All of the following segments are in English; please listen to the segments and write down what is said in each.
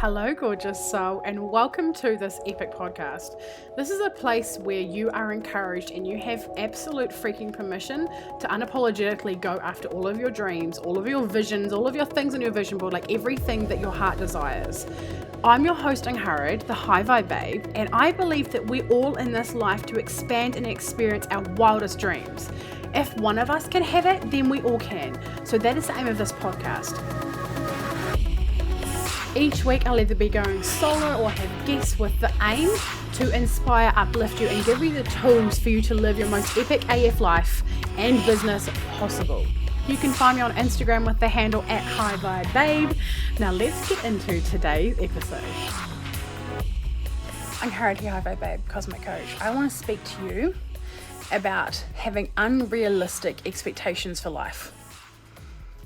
Hello, gorgeous soul, and welcome to this epic podcast. This is a place where you are encouraged and you have absolute freaking permission to unapologetically go after all of your dreams, all of your visions, all of your things on your vision board, like everything that your heart desires. I'm your host, Angharad, the High Vibe Babe, and I believe that we're all in this life to expand and experience our wildest dreams. If one of us can have it, then we all can. So that is the aim of this podcast. Each week I'll either be going solo or have guests with the aim to inspire, uplift you and give you the tools for you to live your most epic AF life and business possible. You can find me on Instagram with the handle @HighVibeBabe. Now let's get into today's episode. Angharad here, High Vibe Babe, Cosmic Coach. I want to speak to you about having unrealistic expectations for life.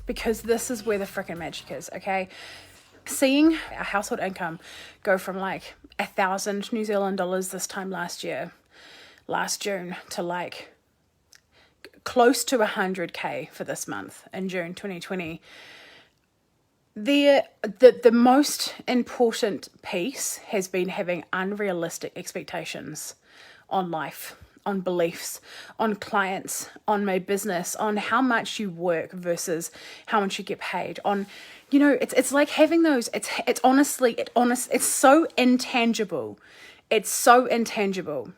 Because this is where the freaking magic is, okay? Seeing our household income go from like 1,000 New Zealand dollars this time last June, to like close to 100k for this month in June 2020. The most important piece has been having unrealistic expectations on life, on beliefs, on clients, on my business, on how much you work versus how much you get paid, on, you know, it's like having those, it's so intangible. It's so intangible.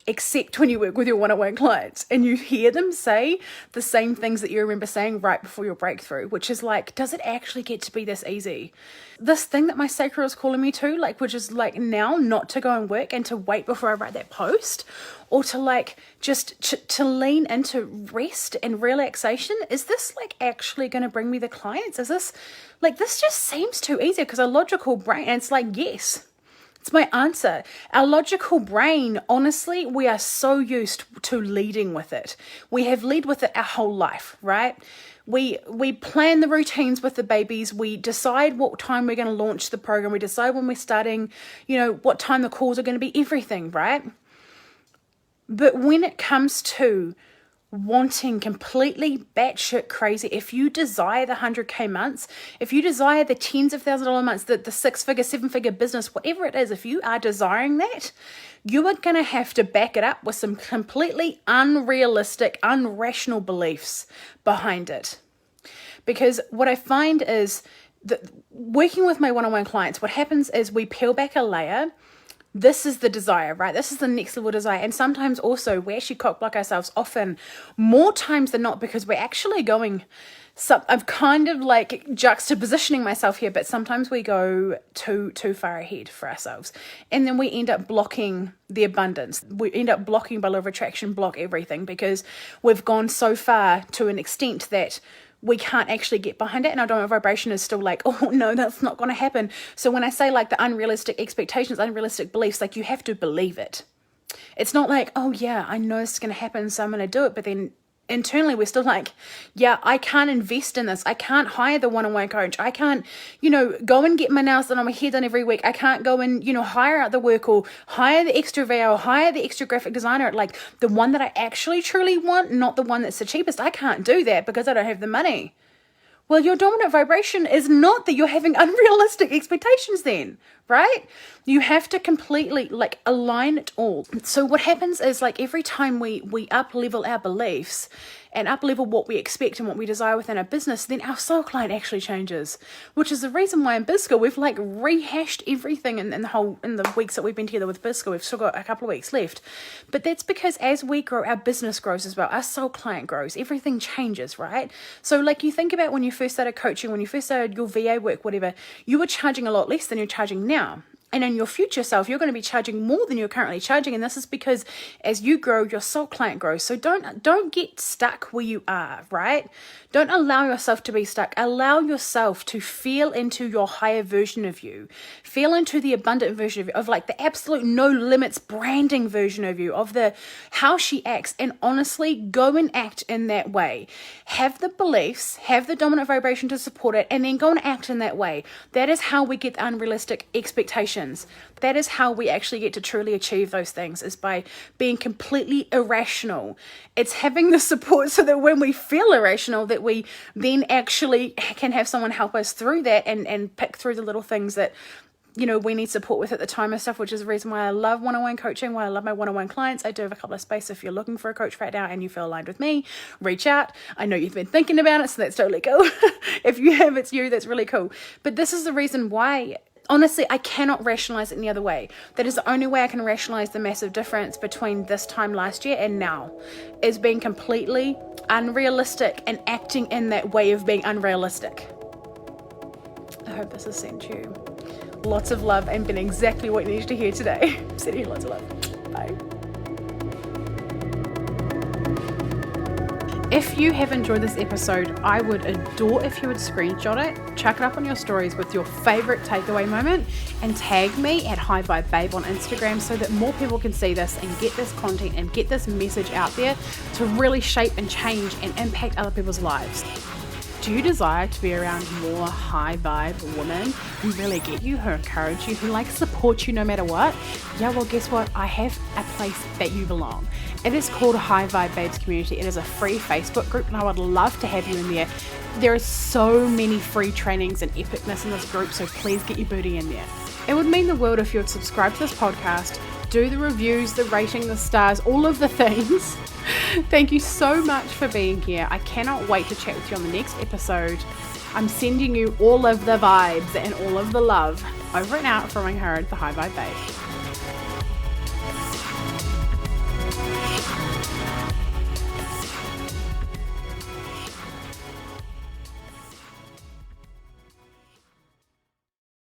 Except when you work with your one-on-one clients and you hear them say the same things that you remember saying right before your breakthrough, which is like, does it actually get to be this easy? This thing that my sacral is calling me to, like, which is like now not to go and work and to wait before I write that post, or to like just to lean into rest and relaxation. Is this like actually going to bring me the clients? Is this like, this just seems too easy? Because a logical brain, and it's like, yes. It's my answer. Our logical brain, honestly, we are so used to leading with it. We have led with it our whole life, right? We plan the routines with the babies. We decide what time we're going to launch the program. We decide when we're starting, you know, what time the calls are going to be, everything, right? But when it comes to wanting completely batshit crazy, if you desire the 100k months, if you desire the tens of $1,000 months, the 6-figure, 7-figure business, whatever it is, if you are desiring that, you are going to have to back it up with some completely unrealistic, irrational beliefs behind it. Because what I find is that working with my one-on-one clients, what happens is we peel back a layer. This is the desire, right? This is the next level desire. And sometimes also we actually cock-block ourselves, often more times than not, because we're actually going, I'm kind of like juxtapositioning myself here, but sometimes we go too far ahead for ourselves. And then we end up blocking the abundance. We end up blocking by law of attraction, block everything, because we've gone so far to an extent that we can't actually get behind it, and our dominant vibration is still like, oh no, that's not going to happen. So when I say like the unrealistic expectations, unrealistic beliefs, like you have to believe it. It's not like, oh yeah, I know it's going to happen, so I'm going to do it. But then internally we're still like, yeah, I can't invest in this. I can't hire the one-on-one coach. I can't, go and get my nails done on my hair done every week. I can't go and, hire out the work or hire the extra VA or hire the extra graphic designer, like the one that I actually truly want, not the one that's the cheapest. I can't do that because I don't have the money. Well, your dominant vibration is not that you're having unrealistic expectations then, right? You have to completely like align it all. So what happens is like every time we up level our beliefs and up level what we expect and what we desire within our business, then our soul client actually changes, which is the reason why in BizSchool we've like rehashed everything in the weeks that we've been together with BizSchool. We've still got a couple of weeks left, but that's because as we grow, our business grows as well. Our soul client grows. Everything changes, right? So like you think about when you first started coaching, when you first started your VA work, whatever, you were charging a lot less than you're charging now. And in your future self, you're going to be charging more than you're currently charging. And this is because as you grow, your soul client grows. So don't get stuck where you are, right? Don't allow yourself to be stuck. Allow yourself to feel into your higher version of you. Feel into the abundant version of you, of like the absolute no limits branding version of you, of the how she acts. And honestly, go and act in that way. Have the beliefs, have the dominant vibration to support it, and then go and act in that way. That is how we get the unrealistic expectations. expectations. That is how we actually get to truly achieve those things, is by being completely irrational. It's having the support so that when we feel irrational, that we then actually can have someone help us through that and pick through the little things that, you know, we need support with at the time and stuff, which is the reason why I love one-on-one coaching, why I love my one-on-one clients. I do have a couple of spaces. If you're looking for a coach right now and you feel aligned with me, reach out. I know you've been thinking about it, so that's totally cool. If you have, it's you, that's really cool. But this is the reason why, honestly, I cannot rationalize it any other way. That is the only way I can rationalize the massive difference between this time last year and now, is being completely unrealistic and acting in that way of being unrealistic. I hope this has sent you lots of love and been exactly what you needed to hear today. Sending you lots of love. Bye. If you have enjoyed this episode, I would adore if you would screenshot it, chuck it up on your stories with your favorite takeaway moment, and tag me at High Vibe Babe on Instagram so that more people can see this and get this content and get this message out there to really shape and change and impact other people's lives. Do you desire to be around more high vibe women who really get you, who encourage you, who support you no matter what? Yeah, well, guess what? I have a place that you belong. It is called High Vibe Babes Community. It is a free Facebook group, and I would love to have you in there. There are so many free trainings and epicness in this group, so please get your booty in there. It would mean the world if you would subscribe to this podcast, do the reviews, the rating, the stars, all of the things. Thank you so much for being here. I cannot wait to chat with you on the next episode. I'm sending you all of the vibes and all of the love. Over and out from Angharad, the High Vibe Babe.